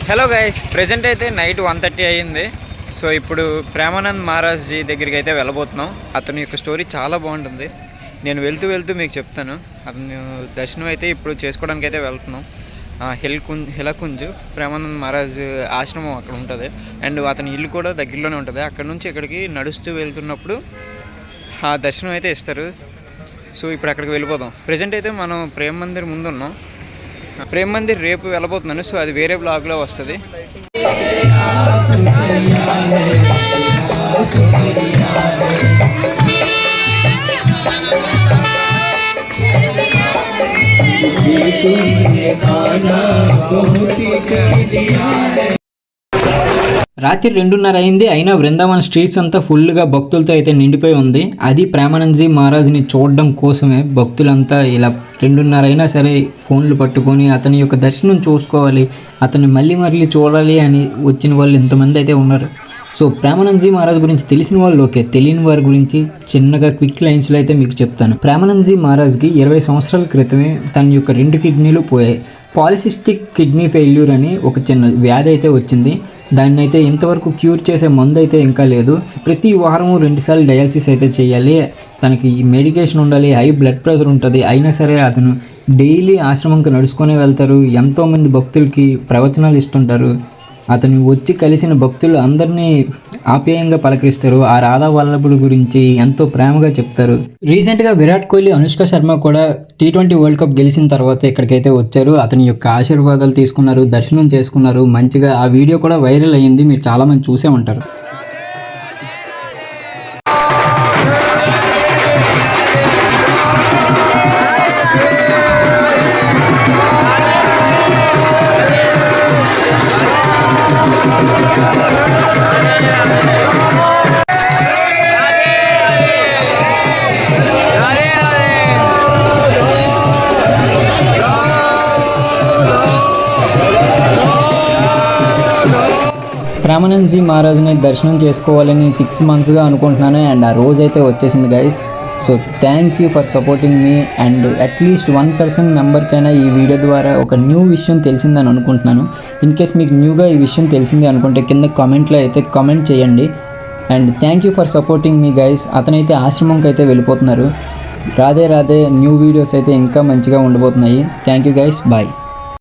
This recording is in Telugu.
హలో గైస్, ప్రెజెంట్ అయితే నైట్ 1:30 అయ్యింది. సో ఇప్పుడు ప్రేమానంద్ మహారాజ్ జీ దగ్గరికి అయితే వెళ్ళబోతున్నాం. అతని యొక్క స్టోరీ చాలా బాగుంటుంది. నేను వెళ్తూ మీకు చెప్తాను. అతను దర్శనం అయితే ఇప్పుడు చేసుకోవడానికి అయితే వెళ్తున్నాం. హిలకుంజ్ ప్రేమానంద్ మహారాజ్ ఆశ్రమం అక్కడ ఉంటుంది. అండ్ అతని ఇల్లు కూడా దగ్గరలోనే ఉంటుంది. అక్కడ నుంచి ఇక్కడికి నడుస్తూ వెళ్తున్నప్పుడు ఆ దర్శనం అయితే ఇస్తారు. సో ఇప్పుడు అక్కడికి వెళ్ళిపోదాం. ప్రజెంట్ అయితే మనం ప్రేమ్ మందిర్ ముందు ఉన్నాం. ప్రేమ్ మందిర్ రేపు వెళ్ళబోతున్నాను. సో అది వేరే బ్లాగ్లో వస్తుంది. రాత్రి 2:30 అయింది. అయినా బృందావన్ స్ట్రీట్స్ అంతా ఫుల్గా భక్తులతో అయితే నిండిపోయి ఉంది. అది ప్రేమానందజీ మహారాజ్ని చూడడం కోసమే భక్తులంతా ఇలా 2:30 అయినా సరే ఫోన్లు పట్టుకొని అతని యొక్క దర్శనం చూసుకోవాలి, అతన్ని మళ్ళీ చూడాలి అని వచ్చిన వాళ్ళు ఎంతమంది అయితే ఉన్నారు. సో ప్రేమానందజీ మహారాజ్ గురించి తెలిసిన వాళ్ళు ఓకే, తెలియని వారి గురించి చిన్నగా క్విక్ లైన్స్లో అయితే మీకు చెప్తాను. ప్రేమానందజీ మహారాజ్కి 20 సంవత్సరాల క్రితమే తన యొక్క 2 కిడ్నీలు పోయాయి. పాలిసిస్టిక్ కిడ్నీ ఫెయిల్యూర్ అని ఒక చిన్న వ్యాధి అయితే వచ్చింది. దాన్ని అయితే ఇంతవరకు క్యూర్ చేసే మందు అయితే ఇంకా లేదు. ప్రతి వారము 2 సార్లు డయాలసిస్ అయితే చేయాలి. తనకి మెడికేషన్ ఉండాలి, హై బ్లడ్ ప్రెషర్ ఉంటుంది. అయినా సరే అతను డైలీ ఆశ్రమంకి నడుచుకొని వెళ్తారు. ఎంతోమంది భక్తులకి ప్రవచనాలు ఇస్తుంటారు. అతను వచ్చి కలిసిన భక్తులు అందరినీ ఆప్యాయంగా పలకరిస్తారు. ఆ రాధా వల్లభుడి గురించి ఎంతో ప్రేమగా చెప్తారు. రీసెంట్గా విరాట్ కోహ్లీ, అనుష్క శర్మ కూడా T20 వరల్డ్ కప్ గెలిచిన తర్వాత ఇక్కడికైతే వచ్చారు. అతని యొక్క ఆశీర్వాదాలు తీసుకున్నారు, దర్శనం చేసుకున్నారు మంచిగా. ఆ వీడియో కూడా వైరల్ అయ్యింది, మీరు చాలామంది చూసే ఉంటారు. ప్రేమానందజీ మహారాజ్ని దర్శనం చేసుకోవాలని 6 monthsగా అనుకుంటున్నాను. అండ్ ఆ రోజు అయితే వచ్చేసింది guys. So thank you for supporting me. And at least 1% మెంబర్కైనా ఈ వీడియో ద్వారా ఒక న్యూ విషయం తెలిసిందని అనుకుంటున్నాను. ఇన్ కేస్ మీకు న్యూగా ఈ విషయం తెలిసింది అనుకుంటే కింద కామెంట్లో అయితే కామెంట్ చేయండి. And thank you for supporting me guys. అతనైతే ఆశ్రమంకి అయితే వెళ్ళిపోతున్నారు. రాధే న్యూ వీడియోస్ అయితే ఇంకా మంచిగా ఉండబోతున్నాయి. Thank you guys, bye.